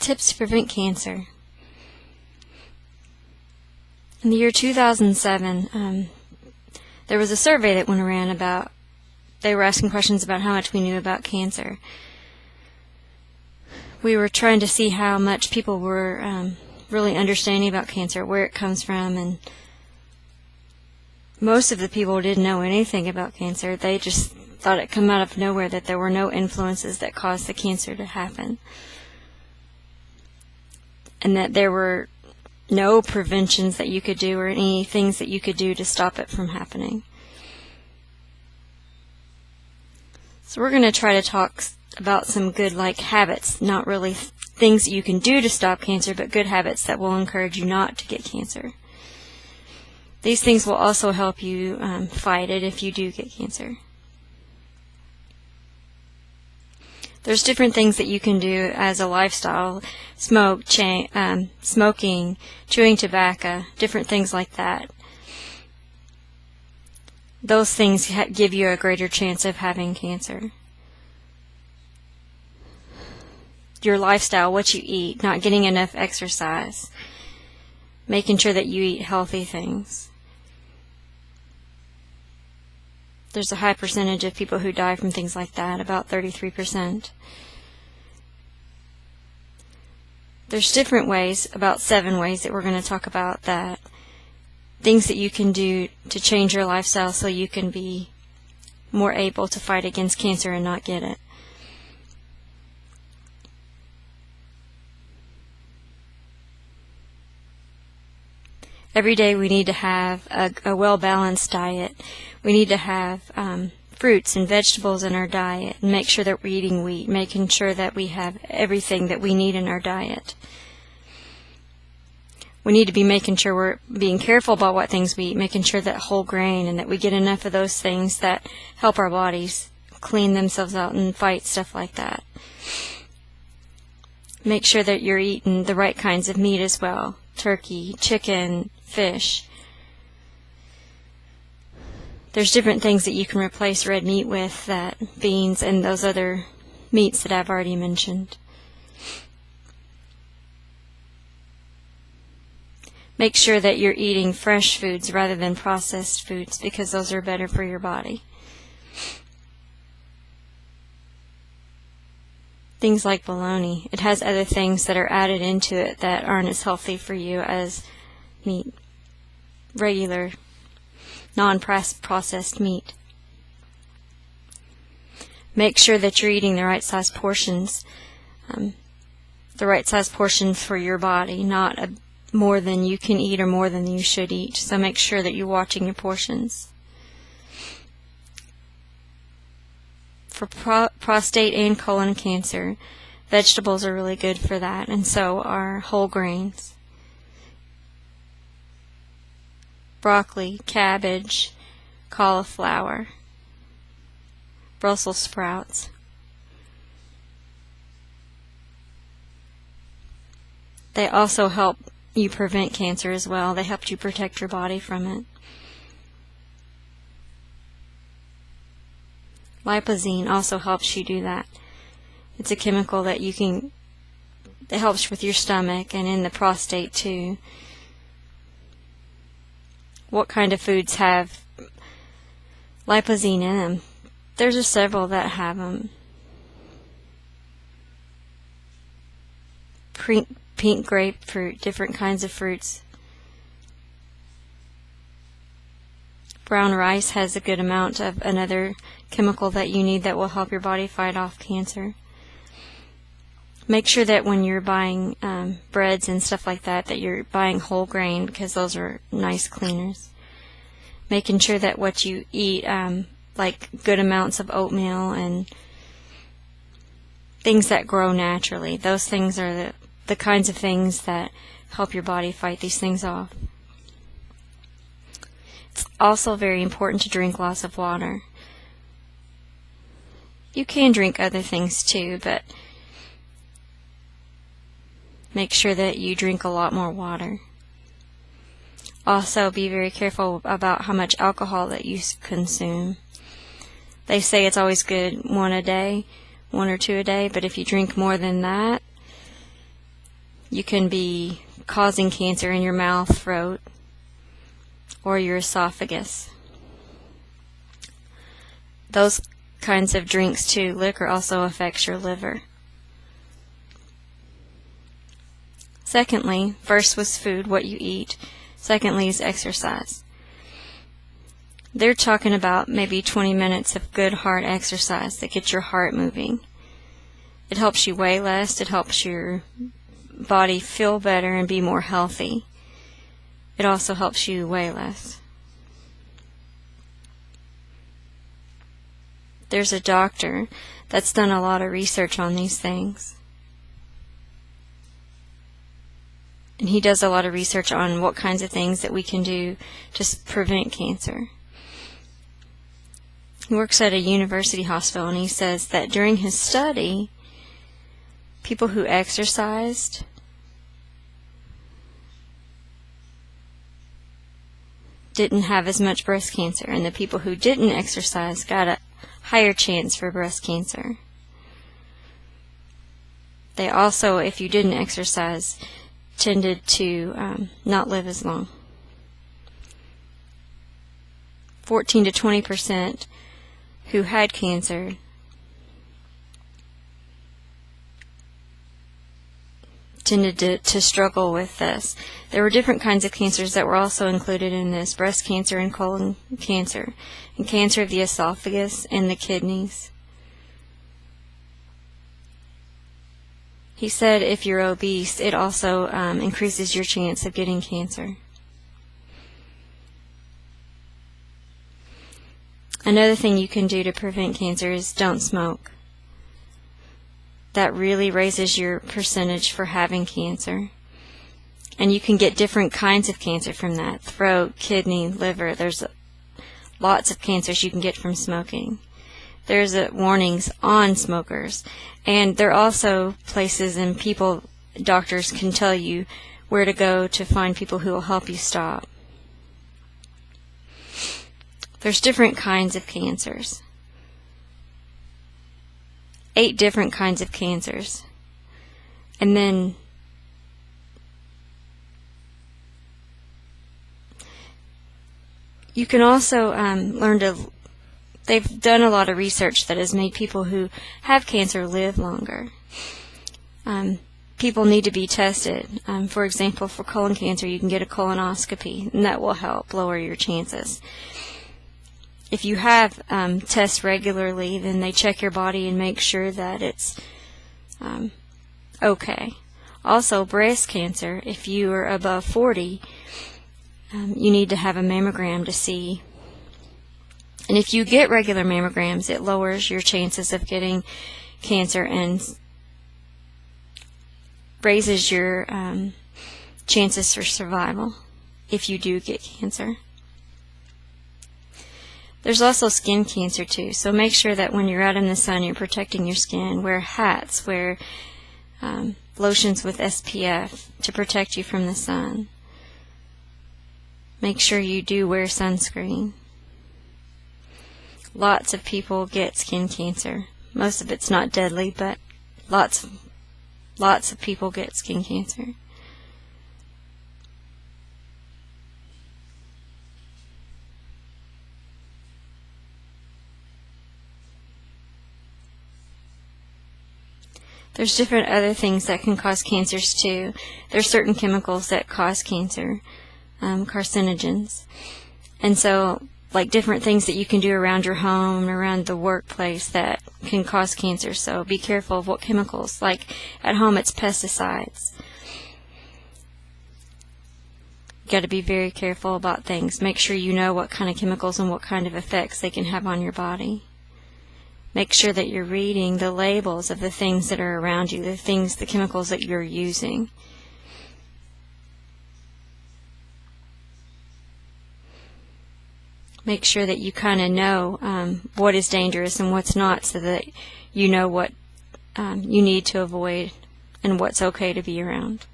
tips to prevent cancer. In the year 2007, there was a survey that went around about, they were asking questions about how much we knew about cancer. We were trying to see how much people were really understanding about cancer, where it comes from, and most of the people didn't know anything about cancer. They just thought it come out of nowhere, that there were no influences that caused the cancer to happen, and that there were no preventions that you could do or any things that you could do to stop it from happening. So we're going to try to talk about some good habits, not really things that you can do to stop cancer, but good habits that will encourage you not to get cancer. These things will also help you fight it if you do get cancer. There's different things that you can do as a lifestyle: smoking, chewing tobacco, different things like that. Those things give you a greater chance of having cancer. Your lifestyle, what you eat, not getting enough exercise, making sure that you eat healthy things. There's a high percentage of people who die from things like that, about 33%. There's different ways, about 7 ways that we're going to talk about, that things that you can do to change your lifestyle so you can be more able to fight against cancer and not get it. Every day we need to have a well-balanced diet. We need to have fruits and vegetables in our diet, and make sure that we're eating wheat, making sure that we have everything that we need in our diet. We need to be making sure we're being careful about what things we eat, making sure that whole grain and that we get enough of those things that help our bodies clean themselves out and fight stuff like that. Make sure that you're eating the right kinds of meat as well: turkey, chicken, fish. There's different things that you can replace red meat with, that beans and those other meats that I've already mentioned. Make sure that you're eating fresh foods rather than processed foods, because those are better for your body. Things like bologna, it has other things that are added into it that aren't as healthy for you as meat, regular, non-processed meat. Make sure that you're eating the right size portions, the right size portions for your body, not more than you can eat or more than you should eat. So make sure that you're watching your portions. For prostate and colon cancer, vegetables are really good for that, and so are whole grains. Broccoli, cabbage, cauliflower, Brussels sprouts. They also help you prevent cancer as well. They help you protect your body from it. Lipozene also helps you do that. It's a chemical that that helps with your stomach and in the prostate too. What kind of foods have lipozene in them? There's several that have them. Pink grapefruit, different kinds of fruits. Brown rice has a good amount of another chemical that you need that will help your body fight off cancer. Make sure that when you're buying breads and stuff like that, that you're buying whole grain, because those are nice cleaners. Making sure that what you eat, like good amounts of oatmeal and things that grow naturally. Those things are the kinds of things that help your body fight these things off. It's also very important to drink lots of water. You can drink other things too, but make sure that you drink a lot more water. Also, be very careful about how much alcohol that you consume. They say it's always good 1 a day, 1 or 2 a day, but if you drink more than that, You can be causing cancer in your mouth, throat, or your esophagus. Those kinds of drinks too. Liquor also affects your liver. Secondly, first was food, what you eat. Secondly is exercise. They're talking about maybe 20 minutes of good heart exercise that gets your heart moving. It helps you weigh less. It helps your body feel better and be more healthy. It also helps you weigh less. There's a doctor that's done a lot of research on these things. And he does a lot of research on what kinds of things that we can do to prevent cancer. He works at a university hospital, and he says that during his study, people who exercised didn't have as much breast cancer, and the people who didn't exercise got a higher chance for breast cancer. They also, if you didn't exercise, tended to not live as long. 14 to 20% who had cancer tended to struggle with this. There were different kinds of cancers that were also included in this: breast cancer and colon cancer, and cancer of the esophagus and the kidneys. He said if you're obese, it also increases your chance of getting cancer. Another thing you can do to prevent cancer is don't smoke. That really raises your percentage for having cancer. And you can get different kinds of cancer from that: throat, kidney, liver. There's lots of cancers you can get from smoking. There's warnings on smokers, and there are also places and people, doctors can tell you where to go to find people who will help you stop. There's different kinds of cancers. 8 different kinds of cancers. And then you can also learn to. They've done a lot of research that has made people who have cancer live longer. People need to be tested. For example, for colon cancer, you can get a colonoscopy, and that will help lower your chances. If you have tests regularly, then they check your body and make sure that it's okay. Also, breast cancer, if you are above 40, you need to have a mammogram to see. And if you get regular mammograms, it lowers your chances of getting cancer and raises your chances for survival if you do get cancer. There's also skin cancer too, so make sure that when you're out in the sun you're protecting your skin. Wear hats, wear lotions with SPF to protect you from the sun. Make sure you do wear sunscreen. Lots of people get skin cancer. Most of it's not deadly, but lots of people get skin cancer. There's different other things that can cause cancers too. There's certain chemicals that cause cancer, carcinogens. And so, like different things that you can do around your home, around the workplace that can cause cancer. So be careful of what chemicals. Like at home, it's pesticides. You got to be very careful about things. Make sure you know what kind of chemicals and what kind of effects they can have on your body. Make sure that you're reading the labels of the things that are around you, the chemicals that you're using. Make sure that you kind of know what is dangerous and what's not, so that you know what you need to avoid and what's okay to be around.